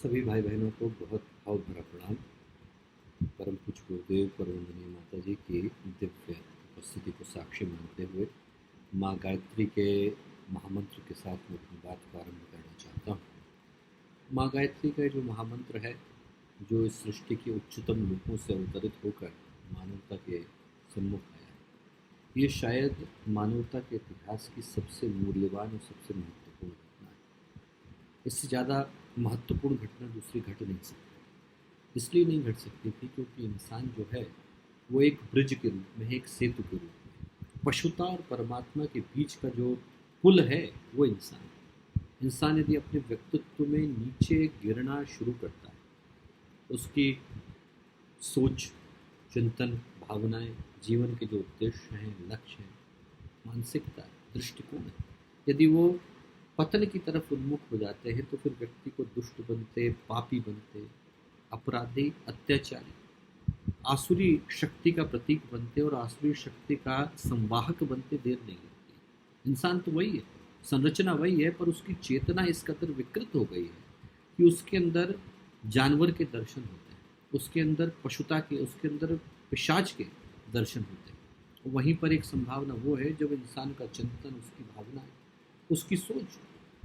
सभी भाई बहनों को बहुत भाव भरा प्रणाम। परम पूज्य गुरुदेव परमवंदनीय माता जी की दिव्य उपस्थिति को साक्षी मानते हुए माँ गायत्री के महामंत्र के साथ मैं अपनी बात को आरंभ करना चाहता हूँ। माँ गायत्री का जो महामंत्र है, जो इस सृष्टि के उच्चतम रूपों से अवतरित होकर मानवता के सम्मुख आया है, ये शायद मानवता के इतिहास की सबसे मूल्यवान और सबसे महत्वपूर्ण घटना है। इससे ज़्यादा महत्वपूर्ण घटना दूसरी घट नहीं सकती। इसलिए नहीं घट सकती थी क्योंकि इंसान जो है वो एक ब्रिज के रूप में है, एक सेतु के रूप में। पशुता और परमात्मा के बीच का जो पुल है वो इंसान है। इंसान यदि अपने व्यक्तित्व में नीचे गिरना शुरू करता है, उसकी सोच, चिंतन, भावनाएं, जीवन के जो उद्देश्य हैं, लक्ष्य हैं, मानसिकता, दृष्टिकोण है, यदि वो पतन की तरफ उन्मुख हो जाते हैं तो फिर व्यक्ति को दुष्ट बनते, पापी बनते, अपराधी, अत्याचारी, आसुरी शक्ति का प्रतीक बनते और आसुरी शक्ति का संवाहक बनते देर नहीं लगती। इंसान तो वही है, संरचना वही है, पर उसकी चेतना इस कदर विकृत हो गई है कि उसके अंदर जानवर के दर्शन होते हैं, उसके अंदर पशुता के, उसके अंदर पिशाच के दर्शन होते हैं। वहीं पर एक संभावना वो है जब इंसान का चिंतन, उसकी भावना, उसकी सोच,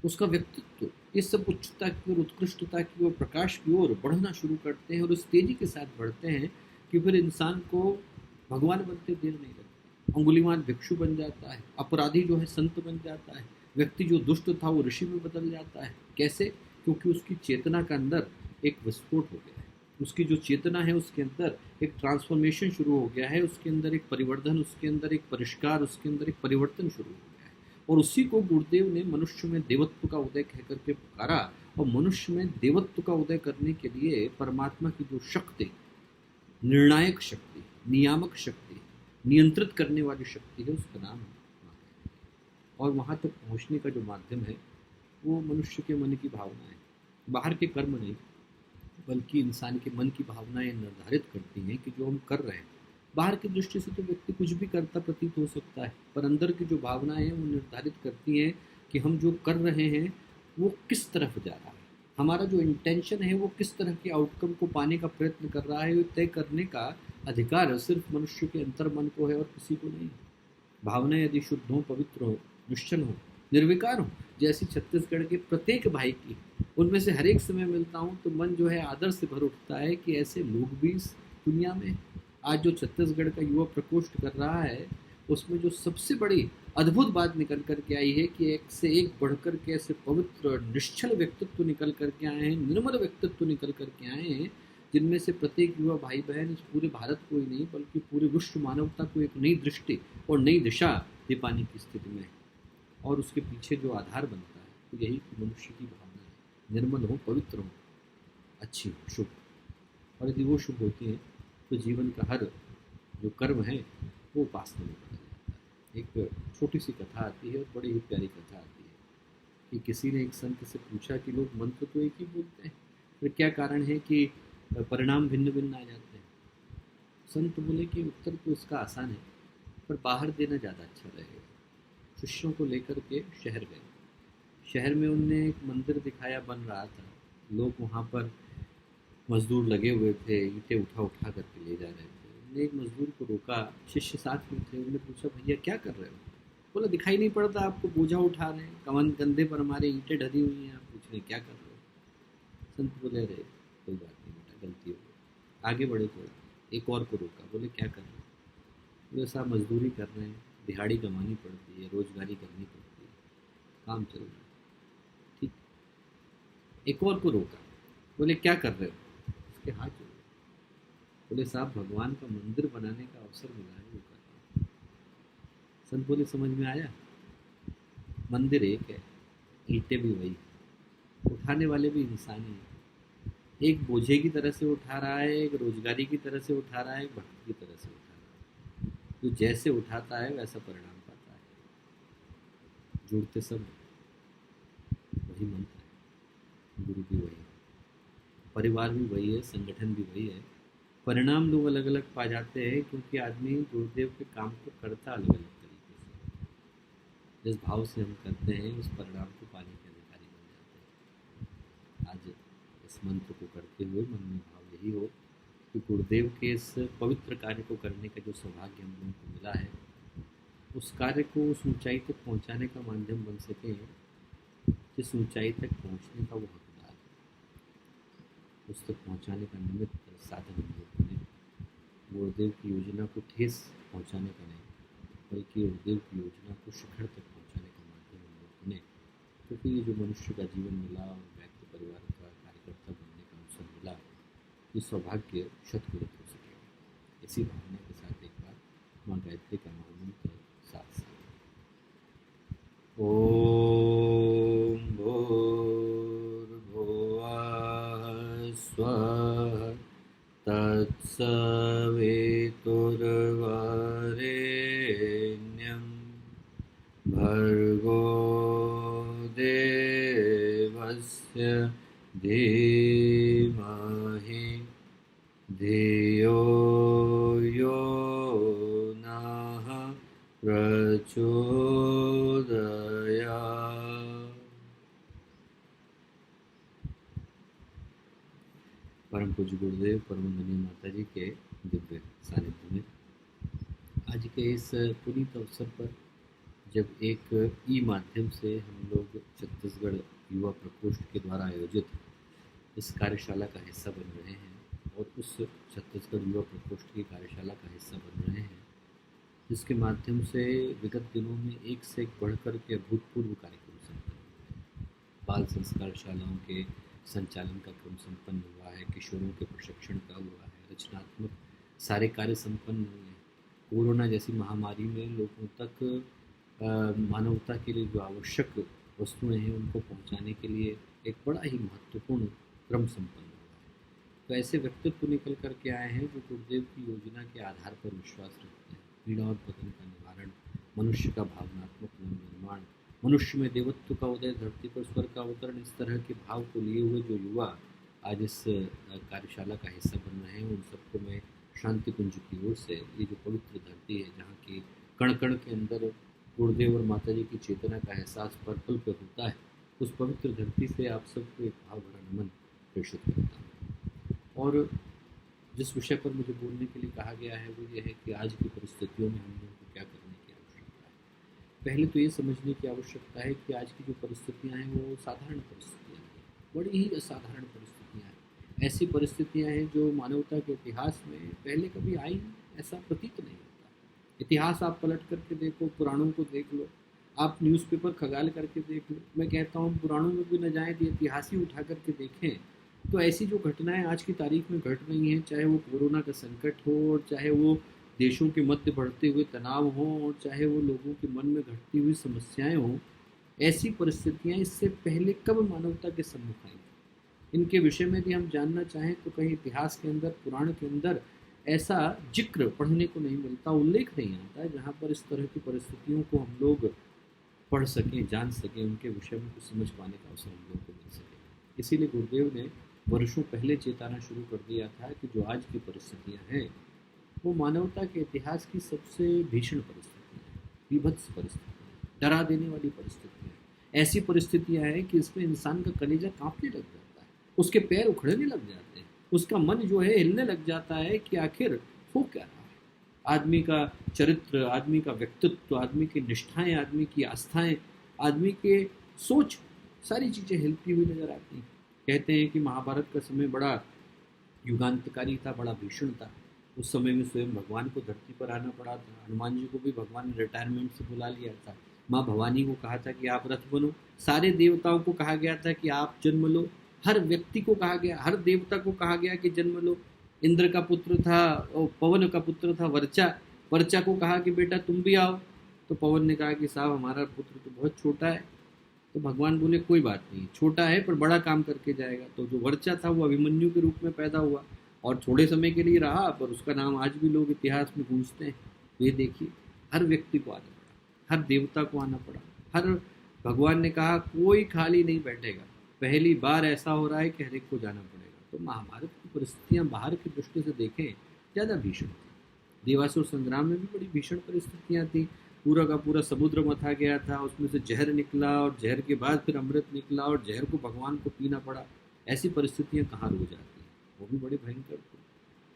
उसका व्यक्तित्व, ये सब उच्चता की ओर, उत्कृष्टता की ओर, प्रकाश की ओर बढ़ना शुरू करते हैं और उस तेजी के साथ बढ़ते हैं कि फिर इंसान को भगवान बनते देर नहीं लगती। अंगुलीमाल भिक्षु बन जाता है, अपराधी जो है संत बन जाता है, व्यक्ति जो दुष्ट था वो ऋषि में बदल जाता है। कैसे? क्योंकि उसकी चेतना का अंदर एक विस्फोट हो गया है। उसकी जो चेतना है उसके अंदर एक ट्रांसफॉर्मेशन शुरू हो गया है, उसके अंदर एक परिवर्धन, उसके अंदर एक परिष्कार, उसके अंदर एक परिवर्तन शुरू हो गया है। और उसी को गुरुदेव ने मनुष्य में देवत्व का उदय कह करके पुकारा। और मनुष्य में देवत्व का उदय करने के लिए परमात्मा की जो शक्ति, निर्णायक शक्ति, नियामक शक्ति, नियंत्रित करने वाली शक्ति है, उसका नाम है माँ। और वहाँ तक पहुँचने का जो माध्यम है वो मनुष्य के मन की भावना है। बाहर के कर्म नहीं, बल्कि इंसान के मन की भावनाएं निर्धारित करती हैं कि जो हम कर रहे हैं। बाहर की दृष्टि से तो व्यक्ति कुछ भी करता प्रतीत हो सकता है, पर अंदर की जो भावनाएं हैं वो निर्धारित करती हैं कि हम जो कर रहे हैं वो किस तरफ जा रहा है। हमारा जो इंटेंशन है वो किस तरह के आउटकम को पाने का प्रयत्न कर रहा है, ये तय करने का अधिकार सिर्फ मनुष्य के अंतर मन को है और किसी को नहीं। भावनाएं यदि शुद्ध हो, पवित्र हो, निश्चल हो, निर्विकार हो, जैसी छत्तीसगढ़ के प्रत्येक भाई की, उनमें से हर एक समय मिलता हूँ तो मन जो है आदर से भर उठता है कि ऐसे लोग भी इस दुनिया में। आज जो छत्तीसगढ़ का युवा प्रकोष्ठ कर रहा है, उसमें जो सबसे बड़ी अद्भुत बात निकल कर के आई है कि एक से एक बढ़कर के ऐसे पवित्र और निश्चल व्यक्तित्व निकल कर के आए हैं, निर्मल व्यक्तित्व निकल कर के आए हैं, जिनमें से प्रत्येक युवा भाई बहन इस पूरे भारत को ही नहीं बल्कि पूरे विश्व मानवता को एक नई दृष्टि और नई दिशा दे पाने की स्थिति में है। और उसके पीछे जो आधार बनता है तो यही कि मनुष्य की भावना है, निर्मल हो, पवित्र हो, अच्छी हो, शुभ। और यदि वो शुभ होती है तो जीवन का हर जो कर्म है वो उपासना में बदल जाता है। एक छोटी सी कथा आती है और बड़ी ही प्यारी कथा आती है कि किसी ने एक संत से पूछा कि लोग मंत्र तो एक ही बोलते हैं, फिर क्या कारण है कि परिणाम भिन्न भिन्न आ जाते हैं। संत बोले कि उत्तर तो इसका आसान है, पर बाहर देना ज़्यादा अच्छा रहेगा। शिष्यों को लेकर के शहर गए। शहर में उनने एक मंदिर दिखाया, बन रहा था। लोग वहाँ पर मजदूर लगे हुए थे, ईंटें उठा उठा करके ले जा रहे थे। उन्होंने एक मजदूर को रोका, शिष्य साथ में थे, उन्होंने पूछा भैया क्या कर रहे हो? बोला दिखाई नहीं पड़ता आपको, बोझा उठा रहे हैं, कमन कंधे पर हमारे ईंटें ढली हुई हैं, आप पूछ रहे हैं क्या कर रहे हो? संत बोले अरे कोई बात नहीं बेटा, गलती हो गई। आगे बढ़े थोड़ा, एक और को रोका, बोले क्या कर रहे हो? बोले साहब मजदूरी कर रहे हैं, दिहाड़ी कमानी पड़ती है, रोजगारी करनी पड़ती है, काम चल रहा है। ठीक। एक और को रोका, बोले क्या कर रहे हो? उसके हाथ जोड़े, बोले साहब भगवान का मंदिर बनाने का अवसर मिला है, वो कर रहा हूँ। संत बोले समझ में आया? मंदिर एक है, ईंटें भी वही, उठाने वाले भी इंसान ही हैं। एक बोझे की तरह से उठा रहा है, एक रोजगारी की तरह से उठा रहा है, एक भक्ति की तरह से उठा रहा है। तो जैसे उठाता है वैसा परिणाम पाता है। जुड़ते सब वही मंत्र है, गुरु भी वही है, परिवार भी वही है, संगठन भी वही है। परिणाम लोग अलग अलग पा जाते हैं क्योंकि आदमी गुरुदेव के काम को करता अलग अलग तरीके से। जिस भाव से हम करते हैं उस परिणाम को पाने के अधिकारी बन जाते हैं। आज इस इस मंत्र को करते हुए मन में भाव यही हो कि गुरुदेव के इस पवित्र कार्य को करने का जो सौभाग्य हम लोगों को मिला है, उस कार्य को उस ऊंचाई तक पहुंचाने का माध्यम बन सके जिस ऊंचाई तक पहुंचने का वो हकदार है, उस तक पहुंचाने का निमित्त साधन हम लोग बने। गुरुदेव की योजना को ठेस पहुंचाने का नहीं, बल्कि गुरुदेव की योजना को शिखर तक पहुंचाने का माध्यम हम लोग बने। क्योंकि ये जो मनुष्य का जीवन मिला और व्यक्ति परिवार का कार्यकर्ता बनने का अवसर मिला, ये सौभाग्य शतगुणित हो सकेगा। इसी भावना के साथ एक बार माँ गायत्री का महामंत्र साथ साथ ओम भूर्भुवः स्वः तत्सवितुर्वरेण्यं भर्गो देवस्य धीमहि धियो यो नः प्रचोदयात्। परम पूज्य गुरुदेव परम वंदनीय माता जी के दिव्य सानिध्य में आज के इस पुनीत अवसर पर जब एक ई माध्यम से हम लोग छत्तीसगढ़ युवा प्रकोष्ठ के द्वारा आयोजित इस कार्यशाला का हिस्सा बन रहे हैं और उस छत्तीसगढ़ युवा प्रकोष्ठ की कार्यशाला का हिस्सा बन रहे हैं, जिसके माध्यम से विगत दिनों में एक से एक बढ़कर के अभूतपूर्व कार्यक्रम संपन्न हुए हैं। बाल संस्कार शालाओं के संचालन का क्रम संपन्न हुआ है, किशोरों के प्रशिक्षण का हुआ है, रचनात्मक सारे कार्य संपन्न हुए हैं। कोरोना जैसी महामारी में लोगों तक मानवता के लिए जो आवश्यक वस्तुएं हैं उनको पहुंचाने के लिए एक बड़ा ही महत्वपूर्ण क्रम संपन्न हुआ है। तो ऐसे व्यक्तित्व निकल करके आए हैं जो गुरुदेव की योजना के आधार पर विश्वास रखते हैं। पीड़ा और बदन का निवारण, मनुष्य का भावनात्मक निर्माण, मनुष्य में देवत्व का उदय, धरती पर स्वर्ग का अवतरण, इस तरह के भाव को लिए हुए जो युवा आज इस कार्यशाला का हिस्सा बन रहे हैं, उन सबको मैं शांति कुंज की ओर से, ये जो पवित्र धरती है जहाँ की कण कण के अंदर गुरुदेव और माता जी की चेतना का एहसास पल पल पे होता है, उस पवित्र धरती से आप सबको एक भाव भरा नमन प्रेषित करता हूँ। और जिस विषय पर मुझे बोलने के लिए कहा गया है वो ये है कि आज की परिस्थितियों में हम लोगों को क्या करने की आवश्यकता है। पहले तो ये समझने की आवश्यकता है कि आज की जो परिस्थितियाँ हैं वो साधारण परिस्थितियाँ हैं, बड़ी ही असाधारण परिस्थितियाँ हैं। ऐसी परिस्थितियाँ हैं जो मानवता के इतिहास में पहले कभी आई, ऐसा प्रतीत नहीं होता। इतिहास आप पलट करके देखो, पुराणों को देख लो, आप न्यूज़पेपर खगाल करके देख लो। मैं कहता हूँ पुराणों में भी न जाएँ तो इतिहास ही उठा करके देखें तो ऐसी जो घटनाएं आज की तारीख में घट रही हैं, चाहे वो कोरोना का संकट हो, और चाहे वो देशों के मध्य बढ़ते हुए तनाव हो, और चाहे वो लोगों के मन में घटती हुई समस्याएं हों, ऐसी परिस्थितियां इससे पहले कब मानवता के सम्मुख आई। इनके विषय में यदि हम जानना चाहें तो कहीं इतिहास के अंदर, पुराण के अंदर ऐसा जिक्र पढ़ने को नहीं मिलता, उल्लेख नहीं आता है जहाँ पर इस तरह की परिस्थितियों को हम लोग पढ़ सकें, जान सकें, उनके विषय में कुछ समझ पाने का अवसर हम लोगों को मिल सके। इसीलिए गुरुदेव ने वर्षों पहले चेताना शुरू कर दिया था कि जो आज की परिस्थितियां हैं वो मानवता के इतिहास की सबसे भीषण परिस्थितियां हैं, विभत्स परिस्थितियां, डरा देने वाली परिस्थितियां हैं। ऐसी परिस्थितियां हैं कि इसमें इंसान का कलेजा कांपने लग जाता है, उसके पैर उखड़ने लग जाते हैं, उसका मन जो है हिलने लग जाता है कि आखिर हो क्या रहा है। आदमी का चरित्र, आदमी का व्यक्तित्व, आदमी की निष्ठाएं, आदमी की आस्थाएं, आदमी के सोच, सारी चीज़ें हिलती हुई नजर आती हैं। कहते हैं कि महाभारत का समय बड़ा युगांतकारी था, बड़ा भीषण था। उस समय में स्वयं भगवान को धरती पर आना पड़ा था। हनुमान जी को भी भगवान ने रिटायरमेंट से बुला लिया था। माँ भवानी को कहा था कि आप रथ बनो। सारे देवताओं को कहा गया था कि आप जन्म लो। हर व्यक्ति को कहा गया, हर देवता को कहा गया कि जन्म लो। इंद्र का पुत्र था, पवन का पुत्र था वर्चा, वर्चा को कहा कि बेटा तुम भी आओ। तो पवन ने कहा कि साहब हमारा पुत्र तो बहुत छोटा है। तो भगवान बोले कोई बात नहीं, छोटा है पर बड़ा काम करके जाएगा। तो जो वर्चा था वो अभिमन्यु के रूप में पैदा हुआ और थोड़े समय के लिए रहा, पर उसका नाम आज भी लोग इतिहास में गूंजते हैं। ये देखिए, हर व्यक्ति को आना पड़ा, हर देवता को आना पड़ा, हर भगवान ने कहा कोई खाली नहीं बैठेगा। पहली बार ऐसा हो रहा है कि हर एक को जाना पड़ेगा। तो महाभारत की परिस्थितियाँ बाहर की दृष्टि से देखें ज़्यादा भीषण थी। देवासुर संग्राम में भी बड़ी भीषण परिस्थितियाँ थी। पूरा का पूरा समुद्र मथा गया था, उसमें से जहर निकला और जहर के बाद फिर अमृत निकला और जहर को भगवान को पीना पड़ा। ऐसी परिस्थितियाँ कहाँ रोज आती हैं, वो भी बड़ी भयंकर थी।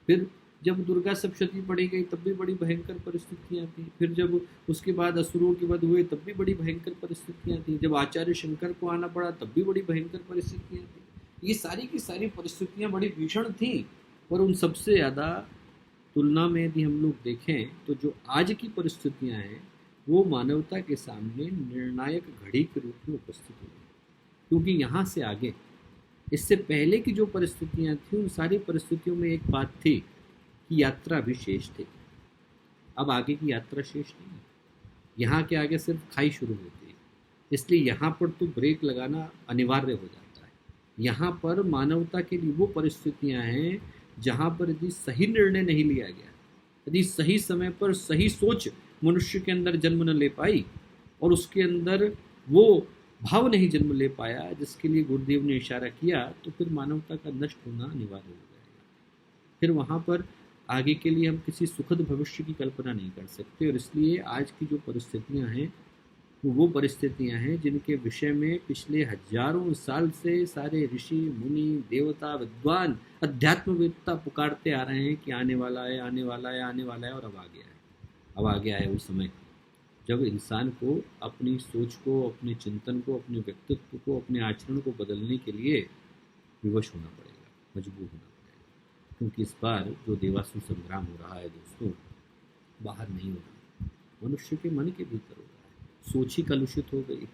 फिर जब दुर्गा सप्तशती पढ़ी गई तब भी बड़ी भयंकर परिस्थितियाँ थी। फिर जब उसके बाद असुरों के वध हुए तब भी बड़ी भयंकर परिस्थितियाँ थी। जब आचार्य शंकर को आना पड़ा तब भी बड़ी भयंकर परिस्थितियाँ थी। ये सारी की सारी परिस्थितियाँ बड़ी भीषण थी। और उन सबसे ज़्यादा तुलना में यदि हम लोग देखें तो जो आज की परिस्थितियाँ हैं वो मानवता के सामने निर्णायक घड़ी के रूप में उपस्थित हुई हैं। क्योंकि यहाँ से आगे, इससे पहले की जो परिस्थितियाँ थी उन सारी परिस्थितियों में एक बात थी कि यात्रा भी शेष थी। अब आगे की यात्रा शेष नहीं है, यहाँ के आगे सिर्फ खाई शुरू होती है। इसलिए यहाँ पर तो ब्रेक लगाना अनिवार्य हो जाता है। यहाँ पर मानवता के लिए वो परिस्थितियाँ हैं जहाँ पर यदि सही निर्णय नहीं लिया गया, यदि सही समय पर सही सोच मनुष्य के अंदर जन्म न ले पाई और उसके अंदर वो भाव नहीं जन्म ले पाया जिसके लिए गुरुदेव ने इशारा किया, तो फिर मानवता का नष्ट होना अनिवार्य हो जाएगा। फिर वहाँ पर आगे के लिए हम किसी सुखद भविष्य की कल्पना नहीं कर सकते। और इसलिए आज की जो परिस्थितियाँ हैं वो परिस्थितियाँ हैं जिनके विषय में पिछले हजारों साल से सारे ऋषि मुनि देवता विद्वान अध्यात्मवेत्ता पुकारते आ रहे हैं कि आने वाला है, आने वाला है, आने वाला है। और अब आ गया है। अब आ गया है वो समय जब इंसान को अपनी सोच को, अपने चिंतन को, अपने व्यक्तित्व को, अपने आचरण को बदलने के लिए विवश होना पड़ेगा, मजबूर होना पड़ेगा। क्योंकि इस बार जो देवासुर संग्राम हो रहा है दोस्तों, बाहर नहीं हो रहा, मनुष्य के मन के भीतर हो रहा है। सोच ही कलुषित हो गई,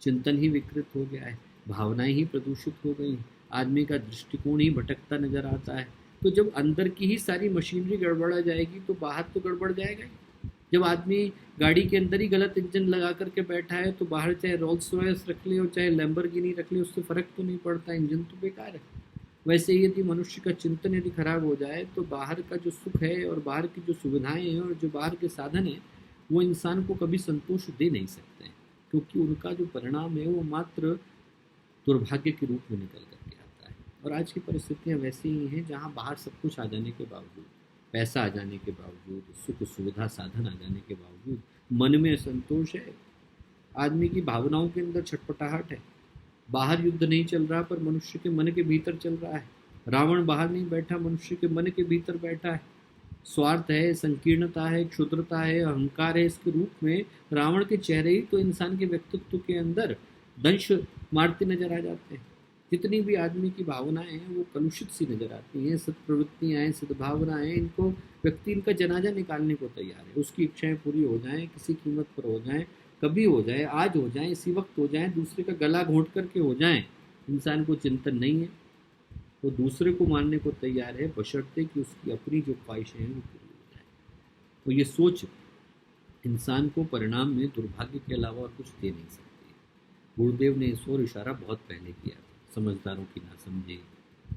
चिंतन ही विकृत हो गया है, भावनाएं ही प्रदूषित हो गई, आदमी का दृष्टिकोण ही भटकता नजर आता है। तो जब अंदर की ही सारी मशीनरी गड़बड़ा जाएगी तो बाहर तो गड़बड़ जाएगा ही। जब आदमी गाड़ी के अंदर ही गलत इंजन लगा करके बैठा है तो बाहर चाहे रोल्स रॉयस रख ले और चाहे लैम्बोर्गिनी रख ले, उससे फ़र्क तो नहीं पड़ता, इंजन तो बेकार है। वैसे ही यदि मनुष्य का चिंतन यदि खराब हो जाए तो बाहर का जो सुख है और बाहर की जो सुविधाएं हैं और जो बाहर के साधन हैं वो इंसान को कभी संतोष दे नहीं सकते हैं। क्योंकि उनका जो परिणाम है वो मात्र दुर्भाग्य के रूप में निकल करके आता है। और आज की परिस्थितियाँ वैसी ही हैं जहाँ बाहर सब कुछ आ जाने के बावजूद, पैसा आ जाने के बावजूद, सुख सुविधा साधन आ जाने के बावजूद मन में असंतोष है। आदमी की भावनाओं के अंदर छटपटाहट है। बाहर युद्ध नहीं चल रहा पर मनुष्य के मन के भीतर चल रहा है। रावण बाहर नहीं बैठा, मनुष्य के मन के भीतर बैठा है। स्वार्थ है, संकीर्णता है, क्षुद्रता है, अहंकार है, इसके रूप में रावण के चेहरे ही तो इंसान के व्यक्तित्व के अंदर दंश मारते नजर आ जाते हैं। जितनी भी आदमी की भावनाएं हैं वो कलुषित सी नजर आती हैं। सत्प्रवृत्तियाँ हैं, सद्भावनाएं, इनको व्यक्ति इनका जनाजा निकालने को तैयार है। उसकी इच्छाएं पूरी हो जाएं, किसी कीमत पर हो जाएं, कभी हो जाए, आज हो जाए, इसी वक्त हो जाए, दूसरे का गला घोंट करके हो जाए, इंसान को चिंतन नहीं है तो दूसरे को मारने को तैयार है, बशर्ते कि उसकी अपनी जो ख्वाहिशें हैं वो पूरी हो जाए। तो ये सोच इंसान को परिणाम में दुर्भाग्य के अलावा और कुछ दे नहीं सकती। गुरुदेव ने इस ओर इशारा बहुत पहले किया था। समझदारों की ना समझे,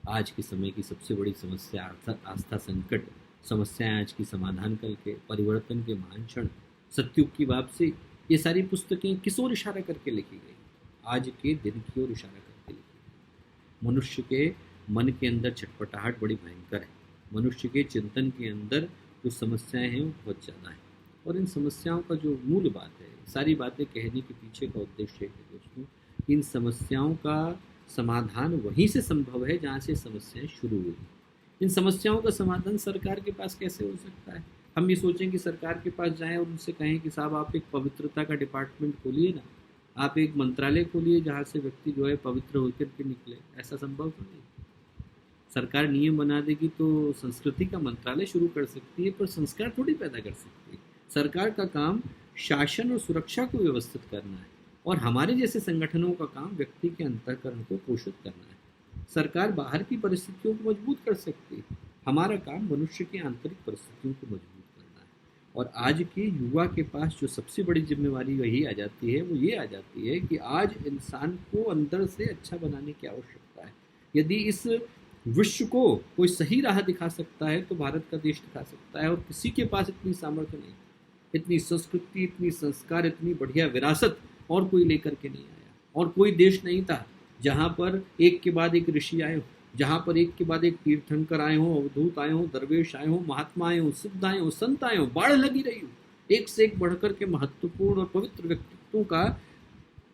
आज के समय की सबसे बड़ी समस्या आस्था संकट, समस्याएं आज की समाधान करके, परिवर्तन के महान क्षण, सत्युग की वापसी, ये सारी पुस्तकें किस ओर इशारा करके लिखी गई? आज के दिन की ओर इशारा करके लिखी गई। मनुष्य के मन के अंदर छटपटाहट बड़ी भयंकर है। मनुष्य के चिंतन के अंदर जो समस्याएं हैं वो बहुत ज़्यादा हैं। और इन समस्याओं का जो मूल बात है, सारी बातें कहने के पीछे का उद्देश्य है दोस्तों, इन समस्याओं का समाधान वहीं से संभव है जहाँ से समस्याएं शुरू हुई। इन समस्याओं का समाधान सरकार के पास कैसे हो सकता है? हम ये सोचें कि सरकार के पास जाएं और उनसे कहें कि साहब आप एक पवित्रता का डिपार्टमेंट खोलिए ना, आप एक मंत्रालय खोलिए जहाँ से व्यक्ति जो है पवित्र होकर के निकले। ऐसा संभव तो नहीं। सरकार नियम बना देगी तो संस्कृति का मंत्रालय शुरू कर सकती है, पर संस्कार थोड़ी पैदा कर सकती है। सरकार का काम शासन और सुरक्षा को व्यवस्थित करना है और हमारे जैसे संगठनों का काम व्यक्ति के अंतःकरण को पोषित करना है। सरकार बाहर की परिस्थितियों को मजबूत कर सकती है, हमारा काम मनुष्य की आंतरिक परिस्थितियों को मजबूत करना है। और आज के युवा के पास जो सबसे बड़ी जिम्मेवारी वही आ जाती है, वो ये आ जाती है कि आज इंसान को अंदर से अच्छा बनाने की आवश्यकता है। यदि इस विश्व को कोई सही राह दिखा सकता है तो भारत का देश दिखा सकता है। और किसी के पास इतनी सामर्थ्य नहीं, इतनी संस्कृति, इतनी संस्कार, इतनी बढ़िया विरासत और कोई लेकर के नहीं आया। और कोई देश नहीं था जहाँ पर एक के बाद एक ऋषि आए हो, जहाँ पर एक के बाद एक तीर्थंकर आए हों, अवधूत आए हों, दरवेश आए हों, महात्मा आए हों, सिद्ध आए हों, संत आए हों, बाढ़ लगी रही हो, एक से एक बढ़कर के महत्वपूर्ण और पवित्र व्यक्तित्वों का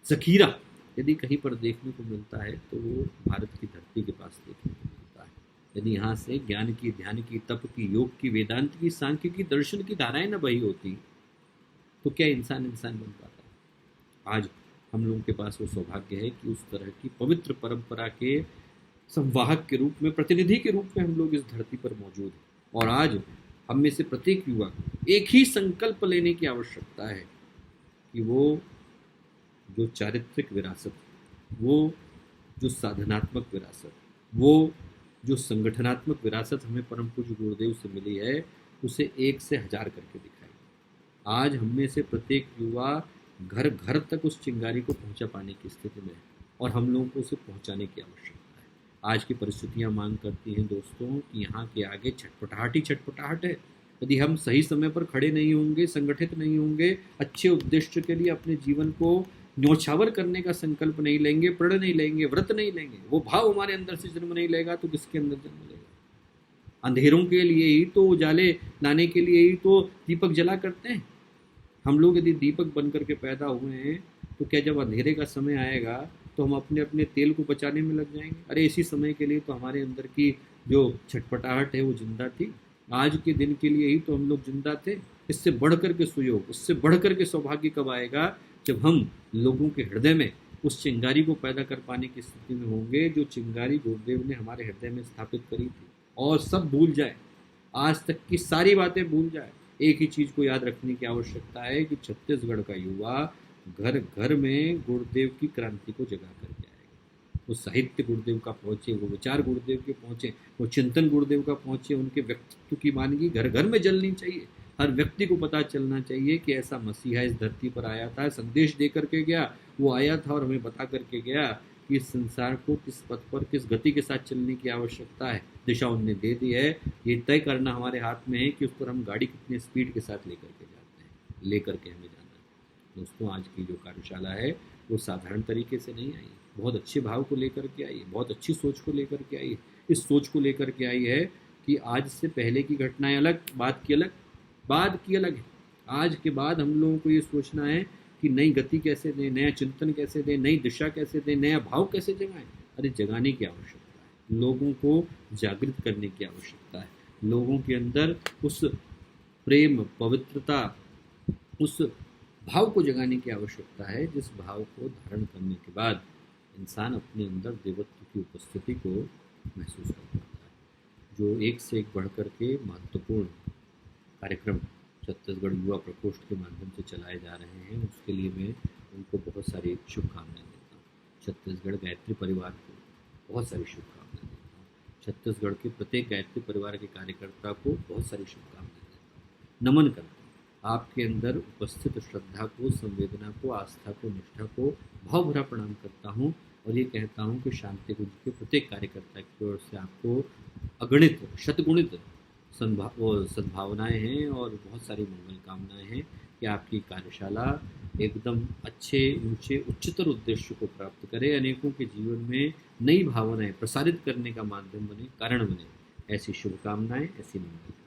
जखीरा यदि कहीं पर देखने को मिलता है तो वो भारत की धरती के पास देखने को मिलता है। यदि यहाँ से ज्ञान की, ध्यान की, तप की, योग की, वेदांत की, सांख्य की, दर्शन की धाराएं न बही होती तो क्या इंसान इंसान बन पाता। आज हम लोगों के पास वो सौभाग्य है कि उस तरह की पवित्र परंपरा के संवाहक के रूप में, प्रतिनिधि के रूप में हम लोग इस धरती पर मौजूद हैं। और आज हम में से प्रत्येक युवा एक ही संकल्प लेने की आवश्यकता है कि वो जो चारित्रिक विरासत, वो जो साधनात्मक विरासत, वो जो संगठनात्मक विरासत हमें परम पूज्य गुरुदेव से मिली है, उसे 1 से 1000 करके दिखाई। आज हम में से प्रत्येक युवा घर घर तक उस चिंगारी को पहुंचा पाने की स्थिति में है और हम लोगों को उसे पहुंचाने की आवश्यकता है। आज की परिस्थितियां मांग करती हैं दोस्तों कि यहाँ के आगे छटपटाहट ही छटपटाहट है। यदि हम सही समय पर खड़े नहीं होंगे, संगठित नहीं होंगे, अच्छे उद्देश्य के लिए अपने जीवन को न्योछावर करने का संकल्प नहीं लेंगे, प्रण नहीं लेंगे, व्रत नहीं लेंगे, वो भाव हमारे अंदर से जन्म नहीं लेगा तो किसके अंदर जन्म लेगा। अंधेरों के लिए ही तो, उजाले लाने के लिए ही तो दीपक जला करते हैं। हम लोग यदि दीपक बन करके पैदा हुए हैं तो क्या जब अंधेरे का समय आएगा तो हम अपने अपने तेल को बचाने में लग जाएंगे। अरे इसी समय के लिए तो हमारे अंदर की जो छटपटाहट है वो जिंदा थी। आज के दिन के लिए ही तो हम लोग जिंदा थे। इससे बढ़ कर के सुयोग, उससे बढ़ कर के सौभाग्य कब आएगा जब हम लोगों के हृदय में उस चिंगारी को पैदा कर पाने की स्थिति में होंगे जो चिंगारी गुरुदेव ने हमारे हृदय में स्थापित करी थी। और सब भूल जाए, आज तक की सारी बातें भूल जाए। एक ही चीज़ को याद रखने की आवश्यकता है कि छत्तीसगढ़ का युवा घर घर में गुरुदेव की क्रांति को जगा करके आएगा। वो साहित्य गुरुदेव का पहुँचे, वो विचार गुरुदेव के पहुँचे, वो चिंतन गुरुदेव का पहुँचे। उनके व्यक्तित्व की वानगी घर घर में जलनी चाहिए। हर व्यक्ति को पता चलना चाहिए कि ऐसा मसीहा इस धरती पर आया था, संदेश दे करके गया। वो आया था और हमें बता करके गया कि इस संसार को किस पथ पर, किस गति के साथ चलने की आवश्यकता है। दिशा उनने दे दी है, ये तय करना हमारे हाथ में है कि उस पर हम गाड़ी कितने स्पीड के साथ लेकर के जाते हैं, लेकर के हमें जाना है। दोस्तों, आज की जो कार्यशाला है वो साधारण तरीके से नहीं आई, बहुत अच्छे भाव को लेकर के आई है, बहुत अच्छी सोच को लेकर के आई है। इस सोच को लेकर के आई है कि आज से पहले की घटनाएं अलग, बात की अलग, बाद की अलग है। आज के बाद हम लोगों को ये सोचना है कि नई गति कैसे दें, नया चिंतन कैसे दें, नई दिशा कैसे दें, नया भाव कैसे जगाएं। अरे जगाने की आवश्यकता है, लोगों को जागृत करने की आवश्यकता है, लोगों के अंदर उस प्रेम, पवित्रता, उस भाव को जगाने की आवश्यकता है जिस भाव को धारण करने के बाद इंसान अपने अंदर देवत्व की उपस्थिति को महसूस कर पाता है। जो एक से एक बढ़ कर के महत्वपूर्ण कार्यक्रम छत्तीसगढ़ युवा प्रकोष्ठ के माध्यम से चलाए जा रहे हैं, उसके लिए मैं उनको बहुत सारी शुभकामनाएं देता हूँ। छत्तीसगढ़ गायत्री परिवार को बहुत सारी शुभकामनाएं देता हूँ। छत्तीसगढ़ के प्रत्येक गायत्री परिवार के कार्यकर्ता को बहुत सारी शुभकामनाएं देता हूँ। नमन करता हूँ आपके अंदर उपस्थित श्रद्धा को, संवेदना को, आस्था को, निष्ठा को भाव भरा प्रणाम करता हूँ और ये कहता हूँ कि शांति कुंज के प्रत्येक कार्यकर्ता की ओर से आपको अगणित, शतगुणित सद्भावनाएं हैं और बहुत सारी मंगल कामनाएं हैं कि आपकी कार्यशाला एकदम अच्छे, ऊंचे, उच्चतर उद्देश्य को प्राप्त करे, अनेकों के जीवन में नई भावनाएं प्रसारित करने का माध्यम बने, कारण बने। ऐसी शुभकामनाएं, ऐसी मंगल